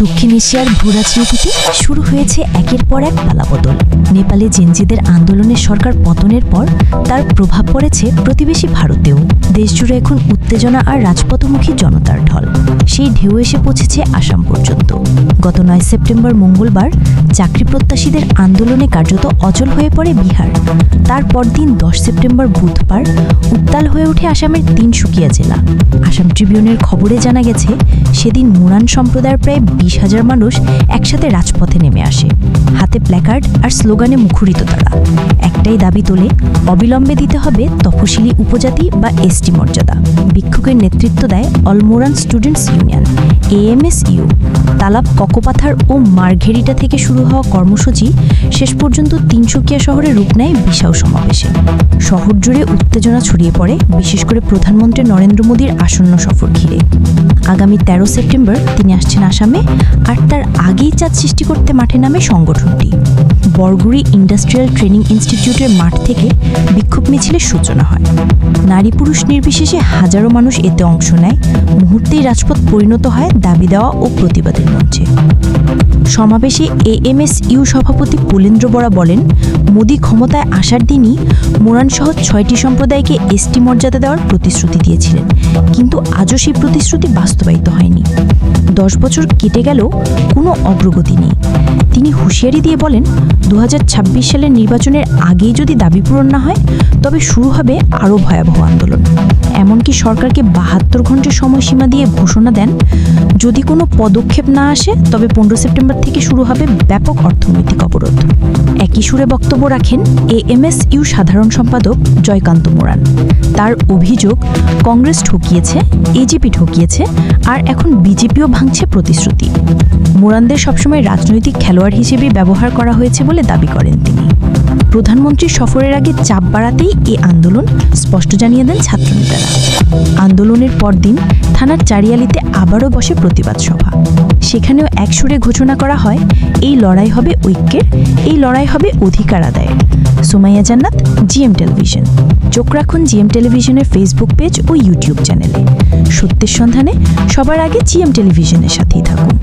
দক্ষিণ এশিয়ার ভূরাজনীতিতে শুরু হয়েছে একের পর এক পালাবদল। নেপালে জেনজিদের আন্দোলনের সরকার পতনের পর তার প্রভাব পড়েছে প্রতিবেশী ভারতেও। দেশজুড়ে এখন উত্তেজনা আর রাজপথমুখী জনতার ঢল। সেই ঢেউ এসে পৌঁছেছে আসাম পর্যন্ত। গত 9 সেপ্টেম্বর মঙ্গলবার চাকরি প্রত্যাশীদের আন্দোলনে কার্যত অচল হয়ে পড়ে বিহার। তার পরদিন 10 সেপ্টেম্বর বুধবার উত্তাল হয়ে ওঠে আসামের তিনসুকিয়া জেলা। আসাম ট্রিবিউনের খবরে জানা গেছে, সেদিন মুরান সম্প্রদায়ের প্রায় 20,000 মানুষ একসাথে রাজপথে নেমে আসে। হাতে প্ল্যাকার্ড আর স্লোগানে মুখরিত তারা। একটাই দাবি তোলে, অবিলম্বে দিতে হবে তফসিলি উপজাতি বা এসটি মর্যাদা। বিক্ষোভের নেতৃত্ব দেয় all Moran students union AMSU। Talab, Kakopathar ও মারঘেরিটা থেকে শুরু হওয়া কর্মসূচি শেষ পর্যন্ত তিনসুকিয়া শহরে রূপ নেয় বিশাল সমাবেশে। শহর জুড়ে উত্তেজনা ছড়িয়ে পড়ে, বিশেষ করে প্রধানমন্ত্রী নরেন্দ্র মোদীর আসন্ন সফর ঘিরে। আগামী 13 সেপ্টেম্বর তিনি আসছেন আসামে, আর তার আগেই চাপ সৃষ্টি করতে মাঠে নামে সংগঠনটি। বরগুড়ি ইন্ডাস্ট্রিয়াল ট্রেনিং ইনস্টিটিউটের মাঠ থেকে বিক্ষোভ মিছিলের সূচনা হয়। নারী পুরুষ নির্বিশেষে হাজারো মানুষ এতে অংশ নেয়। মুহূর্তেই রাজপথ পরিণত হয় দাবি দেওয়া ও প্রতিবাদের মঞ্চে। সমাবেশে AMSU সভাপতি পুলেন্দ্র বরা বলেন, মোদি ক্ষমতায় আসার দিনই মোরানসহ 6টি সম্প্রদায়কে এসটি মর্যাদা দেওয়ার প্রতিশ্রুতি দিয়েছিলেন, কিন্তু আজও সেই প্রতিশ্রুতি বাস্তবায়িত হয়নি। 10 বছর কেটে গেলেও কোনো অগ্রগতি নেই। তিনি হুঁশিয়ারি দিয়ে বলেন, 2026 সালের নির্বাচনের আগেই যদি দাবি পূরণ না হয়, তবে শুরু হবে আরও ভয়াবহ আন্দোলন। এমনকি সরকারকে 72 ঘন্টার সময়সীমা দিয়ে ঘোষণা দেন, যদি কোনো পদক্ষেপ না আসে তবে 15 সেপ্টেম্বর থেকে শুরু হবে ব্যাপক অর্থনৈতিক অবরোধ। একই সুরে বক্তব্য রাখেন AMSU সাধারণ সম্পাদক জয়কান্ত মোরান। তার অভিযোগ, কংগ্রেস ঠকিয়েছে, AGP ঠকিয়েছে, আর এখন বিজেপিও ভাঙছে প্রতিশ্রুতি। মোরানদের সবসময় রাজনৈতিক খেলোয়াড় হিসেবে ব্যবহার করা হয়েছে বলে দাবি করেন তিনি। প্রধানমন্ত্রীর সফরের আগে চাপ বাড়াতেই এই আন্দোলন, স্পষ্ট জানিয়ে দেন ছাত্রনেতারা। আন্দোলনের পরদিন থানার চারিয়ালিতে আবারও বসে প্রতিবাদ সভা। সেখানেও একসুরে ঘোষণা করা হয়, এই লড়াই হবে ঐক্যের, এই লড়াই হবে অধিকার আদায়ের। সুমাইয়া জান্নাত, GM টেলিভিশন। চোখ রাখুন GM টেলিভিশনের ফেসবুক পেজ ও ইউটিউব চ্যানেলে। সত্যের সন্ধানে সবার আগে GM টেলিভিশনের সাথেই থাকুন।